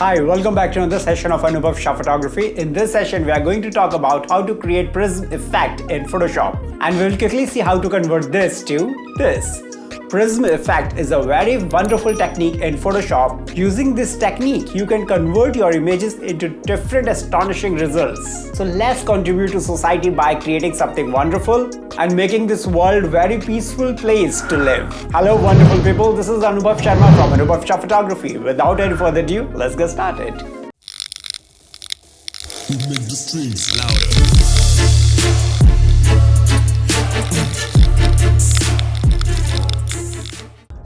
Hi, welcome back to another session of Anubhav Shah Photography. In this session, we are going to talk about how to create prism effect in Photoshop. And we'll quickly see how to convert this to this. Prism effect is a very wonderful technique in Photoshop. Using this technique, you can convert your images into different astonishing results. So let's contribute to society by creating something wonderful and making this world very peaceful place to live. Hello wonderful people, this is Anubhav Sharma from Anubhav Shah Photography. Without any further ado, let's get started. We make the streets louder.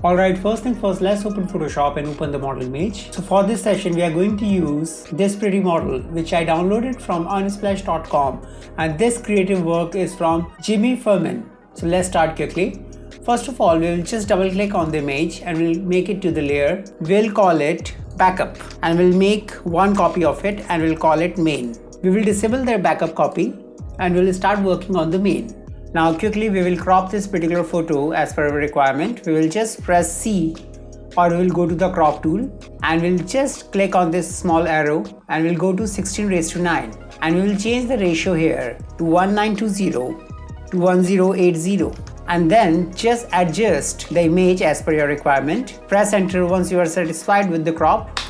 Alright, first thing first, let's open Photoshop and open the model image. So for this session, we are going to use this pretty model, which I downloaded from unsplash.com, and this creative work is from Jimmy Furman. So let's start quickly. First of all, we will just double click on the image and we'll make it to the layer. We'll call it backup and we'll make one copy of it and we'll call it main. We will disable their backup copy and we'll start working on the main. Now quickly we will crop this particular photo as per our requirement. We will just press C or we will go to the crop tool and we'll just click on this small arrow and we'll go to 16:9 and we will change the ratio here to 1920 to 1080 and then just adjust the image as per your requirement. Press enter once you are satisfied with the crop.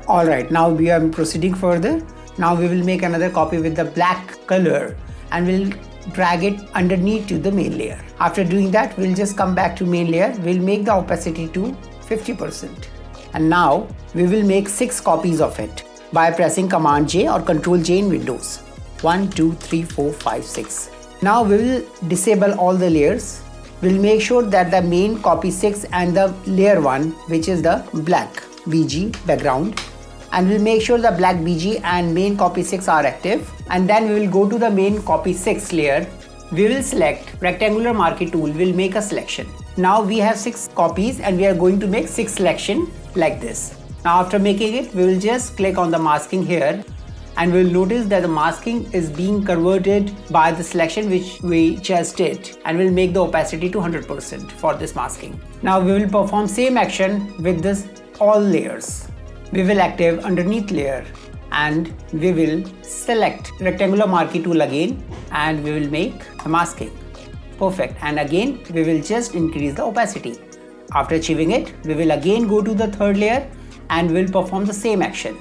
Alright, now we are proceeding further. Now we will make another copy with the black color and we'll drag it underneath to the main layer. After doing that, we'll just come back to main layer. We'll make the opacity to 50%. And now we will make 6 copies of it by pressing Command J or Control J in Windows. 1, 2, 3, 4, 5, 6. Now we will disable all the layers. We'll make sure that the main copy 6 and the layer 1, which is the black BG background, and we'll make sure the black BG and main copy 6 are active, and then we will go to the main copy 6 layer. We will select rectangular marquee tool, we'll make a selection. Now we have 6 copies and we are going to make 6 selection like this. Now after making it, we will just click on the masking here and we'll notice that the masking is being converted by the selection which we just did, and we'll make the opacity to 100% for this masking. Now we will perform same action with this all layers. We will active underneath layer and we will select rectangular marquee tool again and we will make a masking. Perfect. And again we will just increase the opacity. After achieving it, we will again go to the third layer and we'll perform the same action.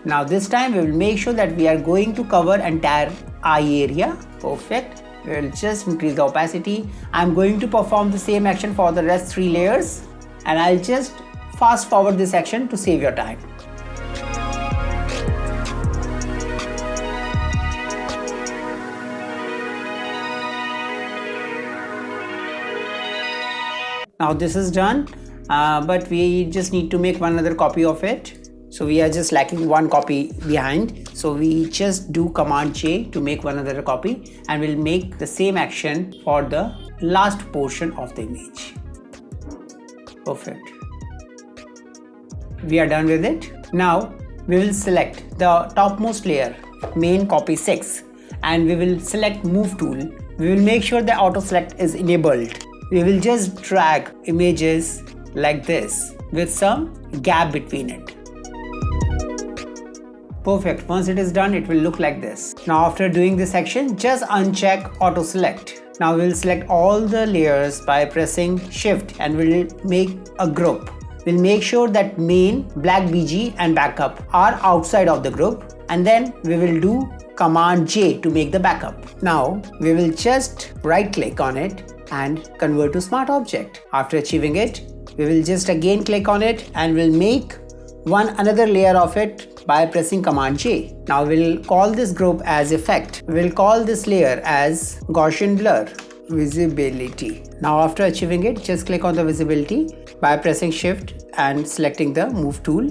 Now this time we will make sure that we are going to cover entire eye area. Perfect. We will just increase the opacity. I'm going to perform the same action for the rest 3 layers and I'll just fast forward this action to save your time. Now this is done, but we just need to make one other copy of it. So we are just lacking one copy behind. So we just do Command J to make one other copy and we'll make the same action for the last portion of the image. Perfect. We are done with it. Now we will select the topmost layer, main copy 6, and we will select move tool. We will make sure the auto select is enabled. We will just drag images like this with some gap between it. Perfect. Once it is done, it will look like this. Now after doing this action, just uncheck auto select. Now we will select all the layers by pressing shift and we will make a group. We'll make sure that main, black BG and backup are outside of the group, and then we will do Command J to make the backup. Now we will just right click on it and convert to smart object. After achieving it, we will just again click on it and we'll make another layer of it by pressing Command J. Now we'll call this group as effect. We'll call this layer as Gaussian blur visibility. Now after achieving it, just click on the visibility by pressing shift and selecting the move tool.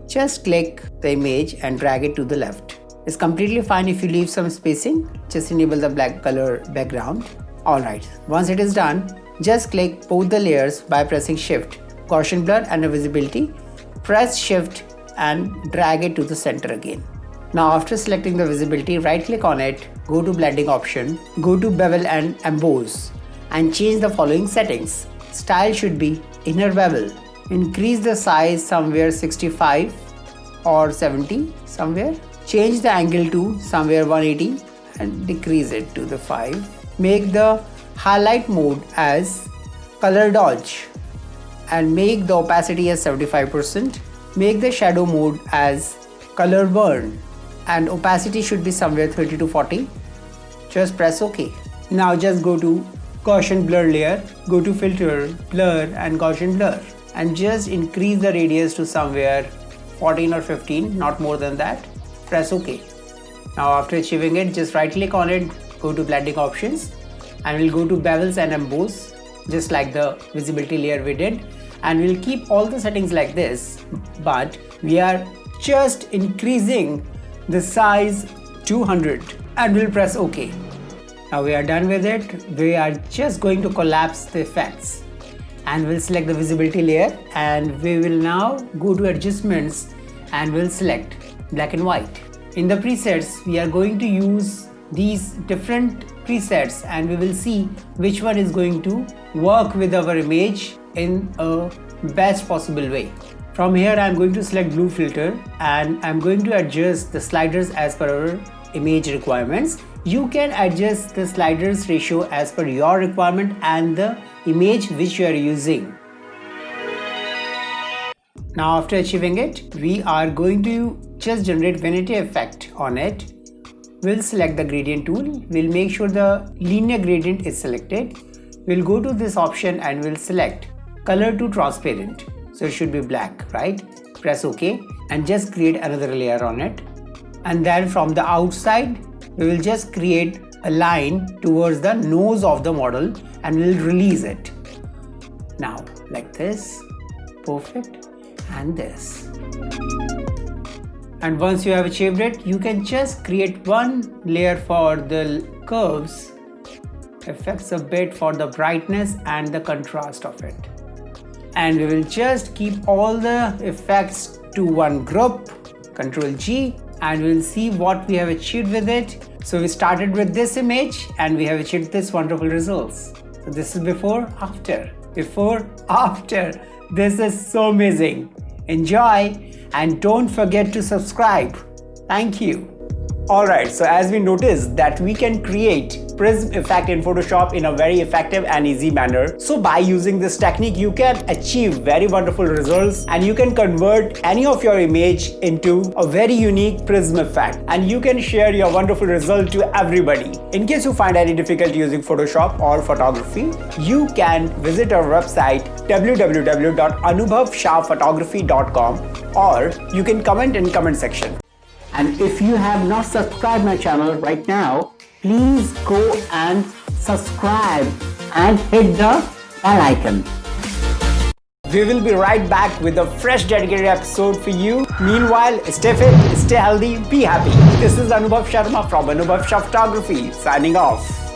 Just click the image and drag it to the left. It's completely fine if you leave some spacing. Just enable the black color background. Alright, once it is done, just click both the layers by pressing shift, Gaussian blur and the visibility. Press shift and drag it to the center again. Now after selecting the visibility, right click on it, go to blending option, go to bevel and emboss and change the following settings. Style should be inner bevel. Increase the size somewhere 65 or 70 somewhere. Change the angle to somewhere 180 and decrease it to the 5. Make the highlight mode as color dodge and make the opacity as 75%. Make the shadow mode as color burn and opacity should be somewhere 30 to 40. Just press OK. Now just go to Gaussian blur layer, go to filter, blur and Gaussian blur and just increase the radius to somewhere 14 or 15, not more than that. Press OK. Now after achieving it, just right click on it, go to blending options and we'll go to bevels and emboss just like the visibility layer we did, and we'll keep all the settings like this, but we are just increasing the size to 100 and we'll press OK. Now we are done with it. We are just going to collapse the effects and we'll select the visibility layer and we will now go to adjustments and we'll select black and white. In the presets, we are going to use these different presets and we will see which one is going to work with our image in a best possible way. From here I'm going to select blue filter and I'm going to adjust the sliders as per our image requirements. You can adjust the sliders ratio as per your requirement and the image which you are using. Now after achieving it, we are going to just generate vanity effect on it. We'll select the gradient tool. We'll make sure the linear gradient is selected. We'll go to this option and we'll select color to transparent. So it should be black, right? Press OK and just create another layer on it. And then from the outside, we will just create a line towards the nose of the model and we'll release it. Now like this, perfect, and this. And once you have achieved it, you can just create one layer for the curves, effects a bit for the brightness and the contrast of it. And we will just keep all the effects to one group, Ctrl G, and we'll see what we have achieved with it. So we started with this image and we have achieved this wonderful results. So this is before, after. Before, after. This is so amazing. Enjoy and don't forget to subscribe. Thank you. Alright, so as we noticed that we can create prism effect in Photoshop in a very effective and easy manner. So by using this technique, you can achieve very wonderful results and you can convert any of your image into a very unique prism effect and you can share your wonderful result to everybody. In case you find any difficulty using Photoshop or photography, you can visit our website www.anubhavshahphotography.com or you can comment in comment section. And if you have not subscribed my channel right now, please go and subscribe and hit the bell icon. We will be right back with a fresh dedicated episode for you. Meanwhile, stay fit, stay healthy, be happy. This is Anubhav Sharma from Anubhav Shah Photography signing off.